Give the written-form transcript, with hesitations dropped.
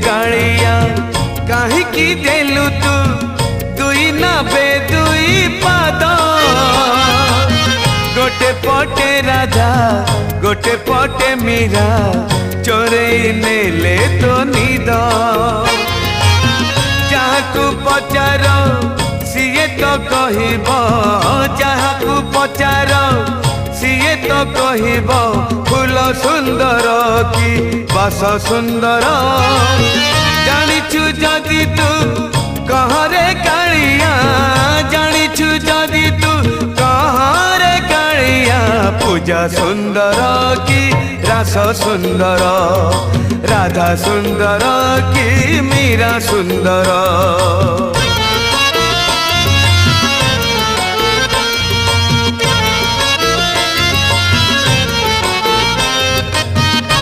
कालिया कहीं देलु तू दुई नबे दुई पाद गोटे पटे राधा गोटे पटे मीरा चोरे नेले तो निद जहाकू पचार सीए तो कहब जहाकू पचार सीए तो कहब फूल सुंदर कि बास सुंदर जानिछु जदि तू कहरे कालिया जानिछु जदि तू कहरे कालिया पूजा सुंदर कि रास सुंदर राधा सुंदर कि मीरा सुंदर।